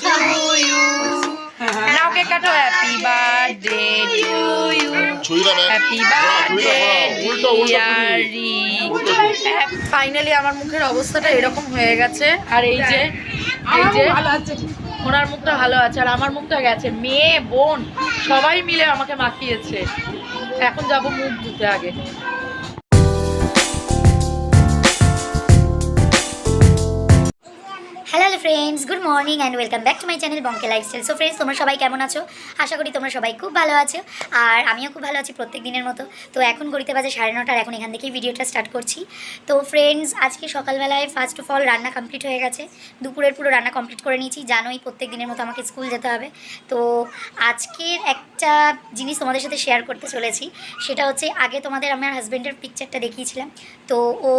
to you. Now cake কাটো। Happy birthday to you. Happy birthday dearie. Finally আমার মুখের অবস্থাটা এরকম হয়ে গেছে। আর এই যে ওনার মুখটা ভালো আছে আর আমার মুখটা গেছে। মেয়ে বোন সবাই মিলে আমাকে মাখিয়েছে। এখন যাব মুখ ধুতে আগে। Hello friends, good morning and welcome back to my channel বঙ্কে লাইফস্টাইল। সো ফ্রেন্ডস, তোমরা সবাই কেমন আছো? আশা করি তোমরা সবাই খুব ভালো আছো আর আমিও খুব ভালো আছি প্রত্যেক দিনের মতো। তো এখন ঘড়িতে বাজে 9:30, এখন এখান থেকেই ভিডিওটা স্টার্ট করছি। তো ফ্রেন্ডস, আজকে সকালবেলায় ফার্স্ট অফ অল রান্না কমপ্লিট হয়ে গেছে। দুপুরের পুরো রান্না কমপ্লিট করে নিয়েছি। জানোই প্রত্যেক দিনের মতো আমাকে স্কুল যেতে হবে। তো আজকের একটা জিনিস তোমাদের সাথে শেয়ার করতে চলেছি। সেটা হচ্ছে, আগে তোমাদের আমার হাজব্যান্ডের পিকচারটা দেখিয়েছিলাম। তো ও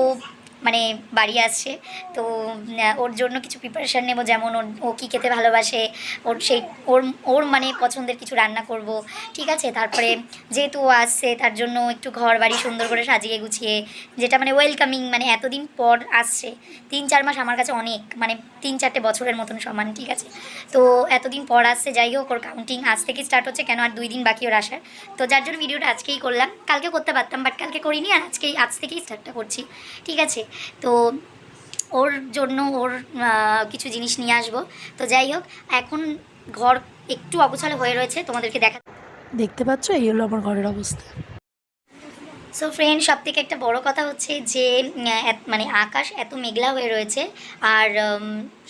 মানে বাড়ি আসছে, তো ওর জন্য কিছু প্রিপারেশান নেব। যেমন ও কী খেতে ভালোবাসে, ওর মানে পছন্দের কিছু রান্না করব, ঠিক আছে। তারপরে যেহেতু ও আসছে তার জন্য একটু ঘর বাড়ি সুন্দর করে সাজিয়ে গুছিয়ে, যেটা মানে ওয়েলকামিং, মানে এতদিন পর আসছে। 3-4 মাস আমার কাছে অনেক, মানে 3-4টে বছরের মতন সমান, ঠিক আছে। তো এতদিন পর আসছে, যাই হোক ওর কাউন্টিং আজ থেকেই স্টার্ট হচ্ছে, কেন আর 2 দিন বাকি ওর আসার। তো যার জন্য ভিডিওটা আজকেই করলাম। কালকে করতে পারতাম, বাট কালকে করিনি, আর আজ থেকেই স্টার্টটা করছি, ঠিক আছে। তো ওর জন্য ওর কিছু জিনিস নিয়ে আসবো। তো যাই হোক, এখন ঘর একটু অগোছালো হয়ে রয়েছে, তোমাদেরকে দেখতে পাচ্ছ, এই হলো আমার ঘরের অবস্থা। সো ফ্রেন্ড, সব থেকে একটা বড় কথা হচ্ছে যে মানে আকাশ এত মেঘলা হয়ে রয়েছে। আর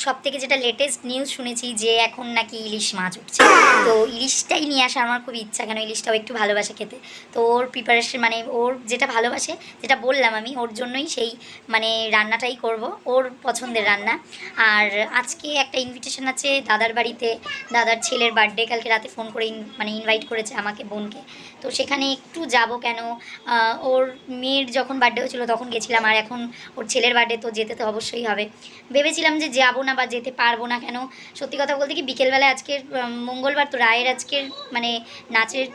সব থেকে যেটা লেটেস্ট নিউজ শুনেছি যে এখন নাকি ইলিশ মাছ উঠছে। তো ইলিশটাই নিয়ে আসা আমার খুব ইচ্ছা, কেন ইলিশটাও একটু ভালোবাসে খেতে। তো ওর প্রিপারেশন, মানে ওর যেটা ভালোবাসে, যেটা বললাম আমি, ওর জন্যই সেই মানে রান্নাটাই করব, ওর পছন্দের রান্না। আর আজকে একটা ইনভিটেশন আছে দাদার বাড়িতে। দাদার ছেলের বার্থডে, কালকে রাতে ফোন করে মানে ইনভাইট করেছে আমাকে, বোনকে। তো সেখানে একটু যাব, কেন ওর মেয়ের যখন বার্থডে হয়েছিল তখন গেছিলাম, আর এখন ওর ছেলের বার্থডে, তো যেতে তো অবশ্যই হবে। ভেবেছিলাম যে যাবো না বা যেতে পারবো না, কেন সত্যি কথা বলতে কি, বিকেলবেলায় আজকের মঙ্গলবার, তো রায়ের আজকের মানে নাচের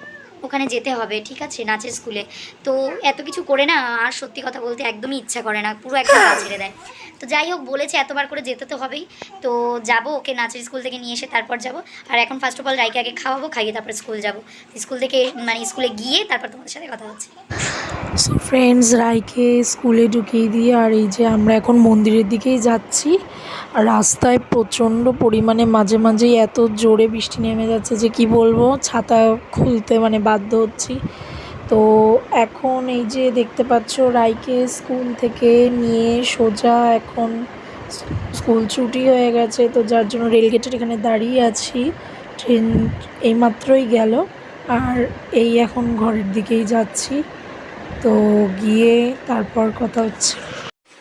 ওখানে যেতে হবে, ঠিক আছে, নাচের স্কুলে। তো এত কিছু করে না, আর সত্যি কথা বলতে একদমই ইচ্ছা করে না, পুরো একটা গা ছেড়ে দেয়। তো যাই হোক, বলেছে এতবার করে যেতে তো হবেই। তো যাব, ওকে নাচের স্কুল থেকে নিয়ে এসে তারপর যাব। আর এখন ফার্স্ট অফ অল রাইকে আগে খাওয়াবো, খাইয়ে তারপর স্কুল যাব। স্কুল থেকে মানে স্কুলে গিয়ে তারপর তোমাদের সাথে কথা হচ্ছে। সো ফ্রেন্ডস, রাইকে স্কুলে ঢুকিয়ে দিয়ে আর এই যে আমরা এখন মন্দিরের দিকেই যাচ্ছি। আর রাস্তায় প্রচণ্ড পরিমাণে মাঝে মাঝেই এত জোরে বৃষ্টি নেমে যাচ্ছে যে কি বলবো, ছাতা খুলতে মানে বাধ্য হচ্ছি। তো এখন এই যে দেখতে পাচ্ছ, রাইকে স্কুল থেকে নিয়ে সোজা এখন স্কুল ছুটি হয়ে গেছে। তো যার জন্য রেলগেটের এখানে দাঁড়িয়ে আছি, ট্রেন এইমাত্রই গেল। আর এই এখন ঘরের দিকেই যাচ্ছি, তো গিয়ে তারপর কথা হচ্ছে।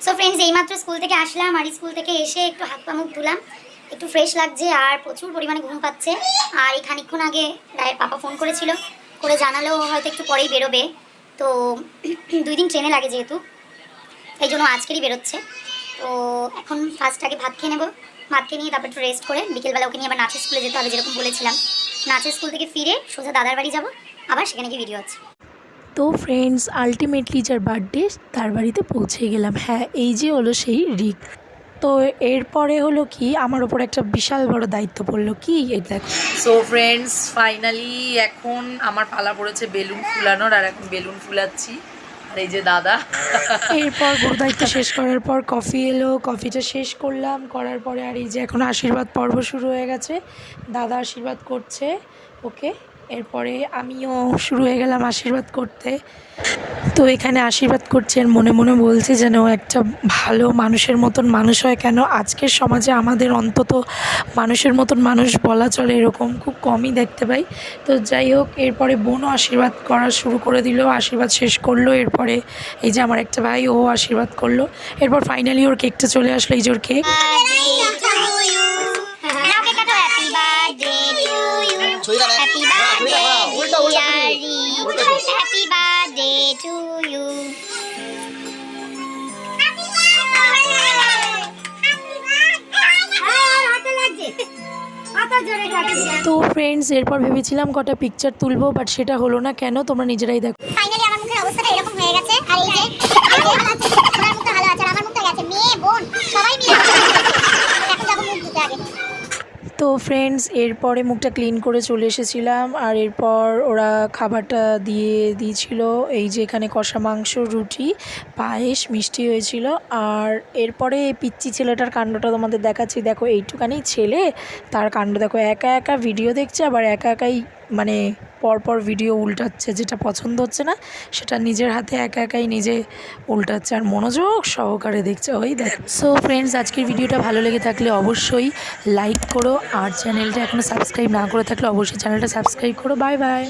সো ফ্রেন্ডস, এইমাত্র স্কুল থেকে আসলাম, আর স্কুল থেকে এসে একটু হাত পা মুখ ধুলাম, একটু ফ্রেশ লাগছে আর প্রচুর পরিমাণে ঘুম পাচ্ছে। আর এই খানিকক্ষণ আগে রায়ের পাপা ফোন করেছিল, করে জানালো হয়তো একটু পরেই বেরোবে। তো 2 দিন ট্রেনে লাগে যেহেতু, এই জন্য আজকেরই বেরোচ্ছে। তো এখন ফার্স্ট আগে ভাত খেয়ে নেবো, ভাত খেয়ে নিয়ে তারপর একটু রেস্ট করে বিকেলবেলা ওকে নিয়ে আবার নাচের স্কুলে যেতে হবে, যেরকম বলেছিলাম। নাচের স্কুল থেকে ফিরে সোজা দাদার বাড়ি যাবো, আবার সেখানে গিয়ে ভিডিও আছে। তো ফ্রেন্ডস, আলটিমেটলি যার বার্থডে তার বাড়িতে পৌঁছে গেলাম। হ্যাঁ, এই যে হলো সেই রিক। তো এরপরে হলো কি, আমার ওপর একটা বিশাল বড় দায়িত্ব পড়লো, কি এই দেখো। সো ফ্রেন্ডস, ফাইনালি এখন আমার পালা পড়েছে বেলুন ফুলানোর, আর এখন বেলুন ফুলাচ্ছি। আর এই যে দাদা। এরপর গুরু দায়িত্ব শেষ করার পর কফি এলো, কফিটা শেষ করলাম, করার পরে আর এই যে এখন আশীর্বাদ পর্ব শুরু হয়ে গেছে। দাদা আশীর্বাদ করছে ওকে, এরপরে আমিও শুরু হয়ে গেলাম আশীর্বাদ করতে। তো এখানে আশীর্বাদ করছে, আর মনে মনে বলছে যেন ও একটা ভালো মানুষের মতন মানুষ হয়, কেন আজকের সমাজে আমাদের অন্তত মানুষের মতন মানুষ বলা চলে এরকম খুব কমই দেখতে পাই। তো যাই হোক, এরপরে বোনও আশীর্বাদ করা শুরু করে দিল, আশীর্বাদ শেষ করলো। এরপরে এই যে আমার একটা ভাই, ও আশীর্বাদ করলো। এরপর ফাইনালি ওর কেকটা চলে আসলো, এই যে ওর cake. Happy birthday, dearie. Happy birthday to you. তো ফ্রেন্ডস, এরপর ভেবেছিলাম কটা পিকচার তুলবো, বাট সেটা হলো না, কেন তোমরা নিজেরাই দেখো। ফাইনালি আমার মুখের অবস্থাটা এরকম হয়ে গেছে। আর এই যে ওনার মুখটা ভালো আছে আর আমার মুখটা গেছে। মেয়ে বোন সবাই মিলে এখন যাবো মুখ ধুতে আগে। তো ফ্রেন্ডস এরপরে মুখটা ক্লিন করে চলে এসেছিলাম, আর এরপর ওরা খাবারটা দিয়েছিল। এই যে এখানে কষা মাংস, রুটি, পায়েস, মিষ্টি হয়েছিল। আর এরপরে এই পিচ্চি ছেলেটার কাণ্ডটা তোমাদের দেখাচ্ছি। দেখো এইটুখানি ছেলে, তার কাণ্ড দেখো, একা একা ভিডিও দেখছে, আবার একা একাই মানে পরপর ভিডিও উল্টাচ্ছে, যেটা পছন্দ হচ্ছে না সেটা নিজের হাতে একা একাই নিজে উল্টাচ্ছে আর মনোযোগ সহকারে দেখছে। ওই দেখ। সো ফ্রেন্ডস, আজকের ভিডিওটা ভালো লেগে থাকলে অবশ্যই লাইক করো, আর চ্যানেলটা এখনও সাবস্ক্রাইব না করে থাকলে অবশ্যই চ্যানেলটা সাবস্ক্রাইব করো। Bye bye.